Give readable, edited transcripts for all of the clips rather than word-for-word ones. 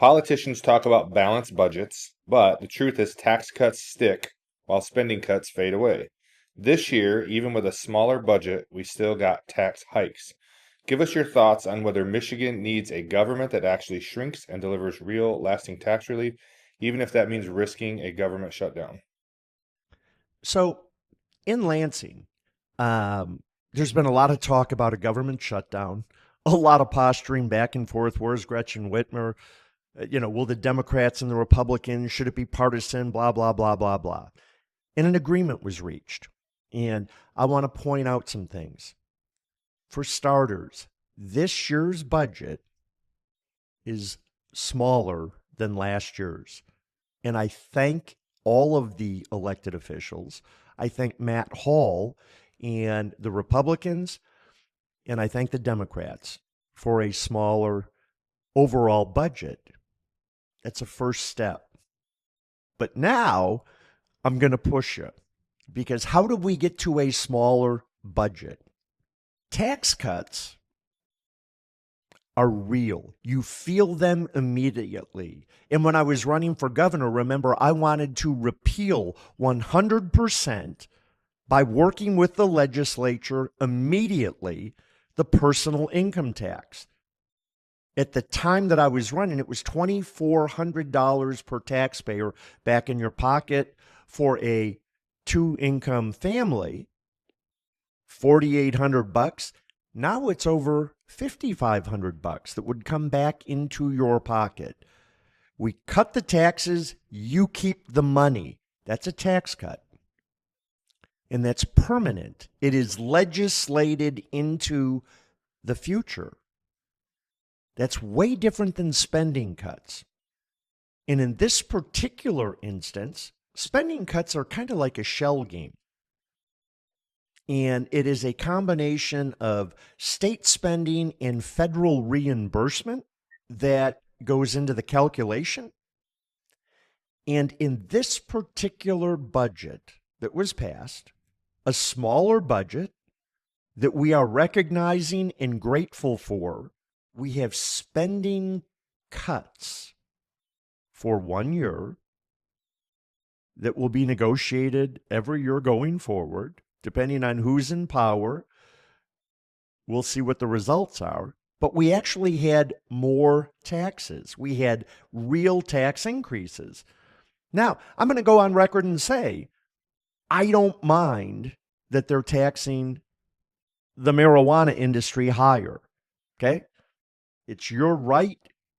Politicians talk about balanced budgets, but the truth is tax cuts stick while spending cuts fade away. This year, even with a smaller budget, we still got tax hikes. Give us your thoughts on whether Michigan needs a government that actually shrinks and delivers real, lasting tax relief, even if that means risking a government shutdown. So in Lansing, there's been a lot of talk about a government shutdown, a lot of posturing back and forth. Where's Gretchen Whitmer? Will the Democrats and the Republicans, should it be partisan? Blah, blah, blah, blah, blah. And an agreement was reached. And I want to point out some things. For starters, this year's budget is smaller than last year's. And I thank all of the elected officials. I thank Matt Hall and the Republicans, and I thank the Democrats for a smaller overall budget. That's a first step. But now I'm going to push you because how did we get to a smaller budget? Tax cuts are real. You feel them immediately. And when I was running for governor, remember, I wanted to repeal 100% by working with the legislature immediately the personal income tax. At the time that I was running, it was $2,400 per taxpayer back in your pocket for a two-income family, $4,800. Now it's over $5,500 that would come back into your pocket. We cut the taxes, you keep the money. That's a tax cut. And that's permanent. It is legislated into the future. That's way different than spending cuts. And in this particular instance, spending cuts are kind of like a shell game. And it is a combination of state spending and federal reimbursement that goes into the calculation. And in this particular budget that was passed, a smaller budget that we are recognizing and grateful for, we have spending cuts for 1 year that will be negotiated every year going forward, depending on who's in power. We'll see what the results are. But we actually had more taxes. We had real tax increases. Now, I'm going to go on record and say, I don't mind that they're taxing the marijuana industry higher. Okay? It's your right.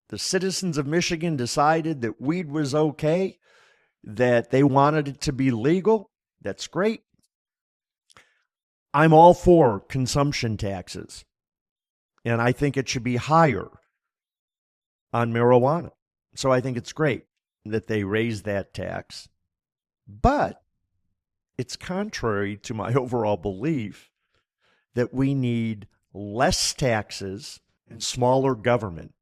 The citizens of Michigan decided that weed was okay, that they wanted it to be legal. That's great. I'm all for consumption taxes, and I think it should be higher on marijuana. So I think it's great that they raise that tax. But it's contrary to my overall belief that we need less taxes and smaller government.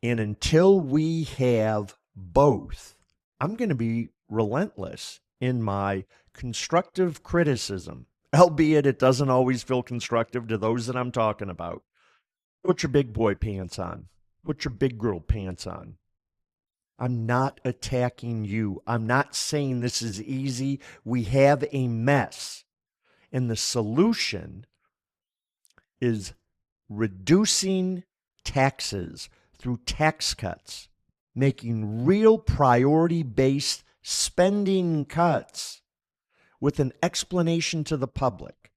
And until we have both, I'm going to be relentless in my constructive criticism, albeit it doesn't always feel constructive to those that I'm talking about. Put your big boy pants on. Put your big girl pants on. I'm not attacking you. I'm not saying this is easy. We have a mess. And the solution is reducing taxes through tax cuts, making real priority-based spending cuts with an explanation to the public.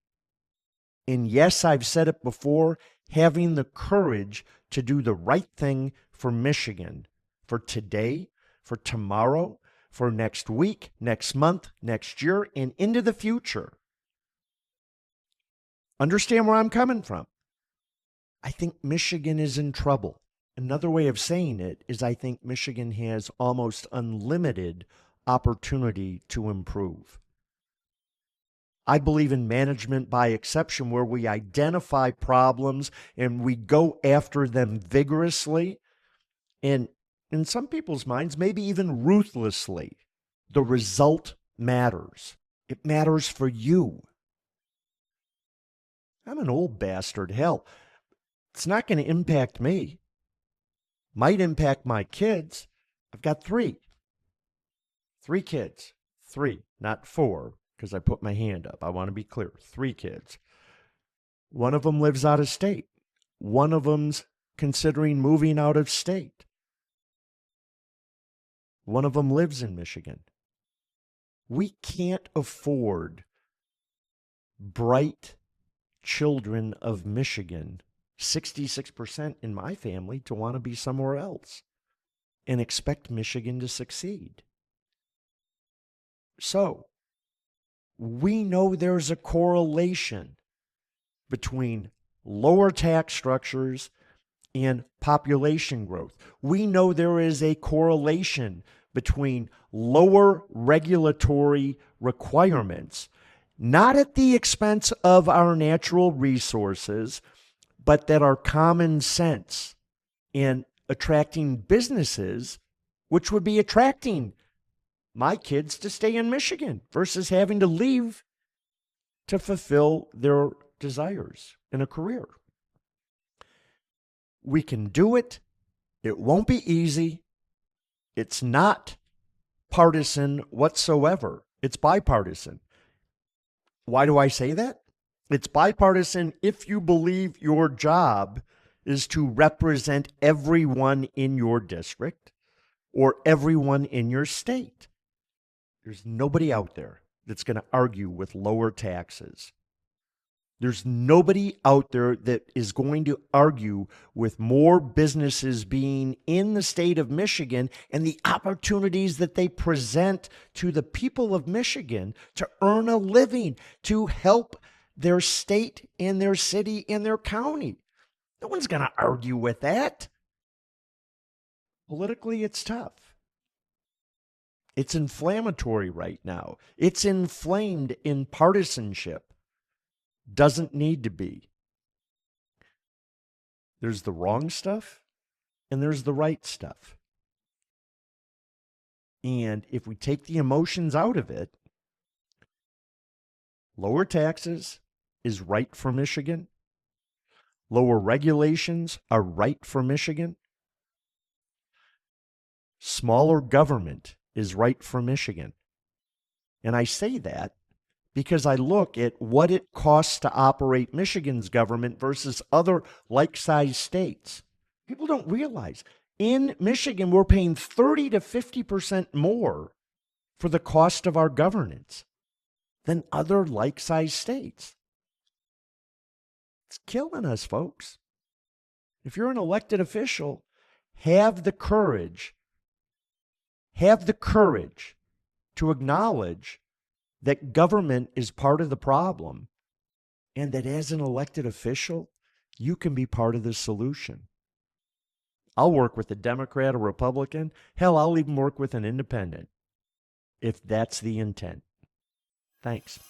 And yes, I've said it before, having the courage to do the right thing for Michigan, for today, for tomorrow, for next week, next month, next year, and into the future. Understand where I'm coming from. I think Michigan is in trouble. Another way of saying it is I think Michigan has almost unlimited opportunity to improve. I believe in management by exception, where we identify problems and we go after them vigorously and, in some people's minds, maybe even ruthlessly. The result matters. It matters for you. I'm an old bastard. Hell, it's not going to impact me. might impact my kids. I've got three kids, three, not four, because I put my hand up. I want to be clear. 3 kids. One of them lives out of state. One of them's considering moving out of state. One of them lives in Michigan. We can't afford bright children of Michigan, 66% in my family, to want to be somewhere else and expect Michigan to succeed. So, we know there's a correlation between lower tax structures and population growth. We know there is a correlation between lower regulatory requirements, not at the expense of our natural resources, but that are common sense in attracting businesses, which would be attracting my kids to stay in Michigan versus having to leave to fulfill their desires in a career. We can do it. It won't be easy. It's not partisan whatsoever. It's bipartisan. Why do I say that? It's bipartisan if you believe your job is to represent everyone in your district or everyone in your state. There's nobody out there that's going to argue with lower taxes. There's nobody out there that is going to argue with more businesses being in the state of Michigan and the opportunities that they present to the people of Michigan to earn a living, to help their state and their city and their county. No one's going to argue with that. Politically, it's tough. It's inflammatory right now. It's inflamed in partisanship. Doesn't need to be. There's the wrong stuff and there's the right stuff. And if we take the emotions out of it, lower taxes is right for Michigan. Lower regulations are right for Michigan. Smaller government is right for Michigan. And I say that because I look at what it costs to operate Michigan's government versus other like-sized states. People don't realize in Michigan, we're paying 30 to 50% more for the cost of our governance than other like-sized states. It's killing us, folks. If you're an elected official, have the courage to acknowledge that government is part of the problem and that as an elected official, you can be part of the solution. I'll work with a Democrat or Republican. Hell, I'll even work with an independent if that's the intent. Thanks.